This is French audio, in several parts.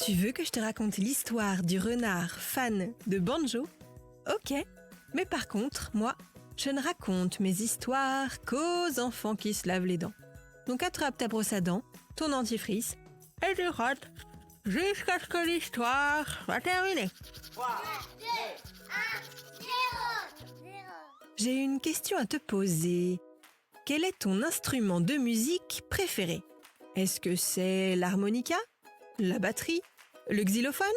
Tu veux que je te raconte l'histoire du renard fan de banjo? Ok, mais par contre, moi, je ne raconte mes histoires qu'aux enfants qui se lavent les dents. Donc attrape ta brosse à dents, ton dentifrice, et tu rotes jusqu'à ce que l'histoire soit terminée. 3, 2, 1, 0. J'ai une question à te poser. Quel est ton instrument de musique préféré? Est-ce que c'est l'harmonica, la batterie, le xylophone?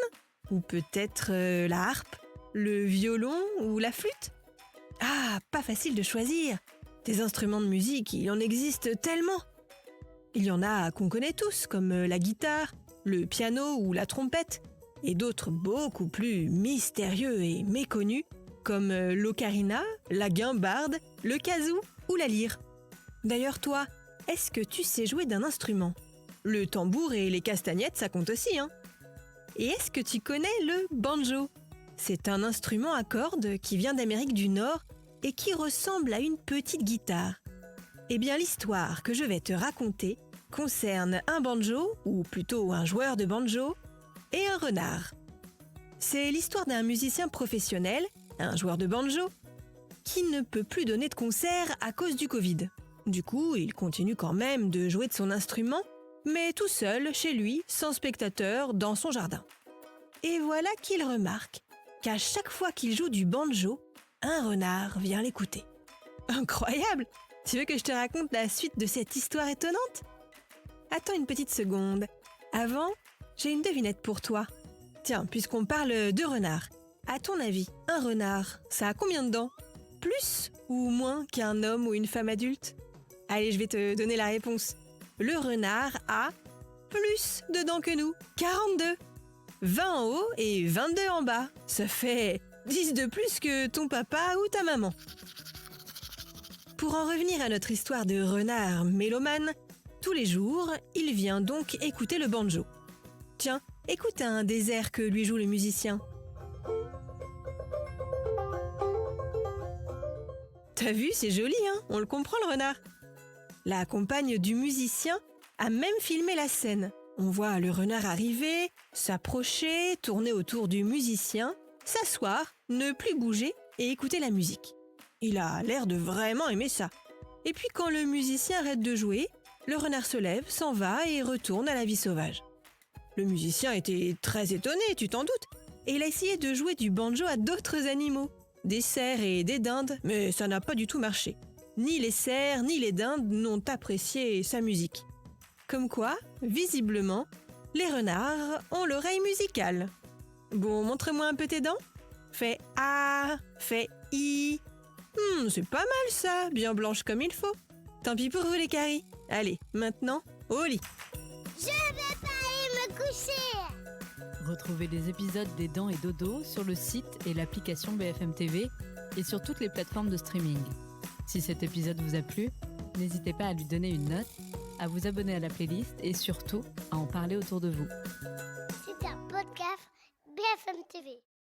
Ou peut-être la harpe, le violon ou la flûte? Ah, pas facile de choisir. Des instruments de musique, il en existe tellement. Il y en a qu'on connaît tous, comme la guitare, le piano ou la trompette, et d'autres beaucoup plus mystérieux et méconnus, comme l'ocarina, la guimbarde, le kazoo ou la lyre. D'ailleurs toi, est-ce que tu sais jouer d'un instrument? Le tambour et les castagnettes, ça compte aussi, hein? Et est-ce que tu connais le banjo? C'est un instrument à cordes qui vient d'Amérique du Nord et qui ressemble à une petite guitare. Eh bien, l'histoire que je vais te raconter concerne un banjo, ou plutôt un joueur de banjo, et un renard. C'est l'histoire d'un musicien professionnel, un joueur de banjo, qui ne peut plus donner de concert à cause du Covid. Du coup, il continue quand même de jouer de son instrument, mais tout seul, chez lui, sans spectateurs, dans son jardin. Et voilà qu'il remarque qu'à chaque fois qu'il joue du banjo, un renard vient l'écouter. Incroyable! Tu veux que je te raconte la suite de cette histoire étonnante? Attends une petite seconde. Avant, j'ai une devinette pour toi. Tiens, puisqu'on parle de renard, à ton avis, un renard, ça a combien de dents? Plus ou moins qu'un homme ou une femme adulte? Allez, je vais te donner la réponse. Le renard a plus de dents que nous, 42. 20 en haut et 22 en bas. Ça fait 10 de plus que ton papa ou ta maman. Pour en revenir à notre histoire de renard mélomane, tous les jours, il vient donc écouter le banjo. Tiens, écoute un des airs que lui joue le musicien. T'as vu, c'est joli, hein? On le comprend, le renard. La compagne du musicien a même filmé la scène. On voit le renard arriver, s'approcher, tourner autour du musicien, s'asseoir, ne plus bouger et écouter la musique. Il a l'air de vraiment aimer ça. Et puis quand le musicien arrête de jouer, le renard se lève, s'en va et retourne à la vie sauvage. Le musicien était très étonné, tu t'en doutes, et il a essayé de jouer du banjo à d'autres animaux, des cerfs et des dindes, mais ça n'a pas du tout marché. Ni les cerfs ni les dindes n'ont apprécié sa musique. Comme quoi, visiblement, les renards ont l'oreille musicale. Bon, montre-moi un peu tes dents. Fais A, fais I. C'est pas mal ça, bien blanche comme il faut. Tant pis pour vous les caries. Allez, maintenant, au lit. Je vais pas aller me coucher. Retrouvez les épisodes des Dents et Dodo sur le site et l'application BFM TV et sur toutes les plateformes de streaming. Si cet épisode vous a plu, n'hésitez pas à lui donner une note, à vous abonner à la playlist et surtout à en parler autour de vous.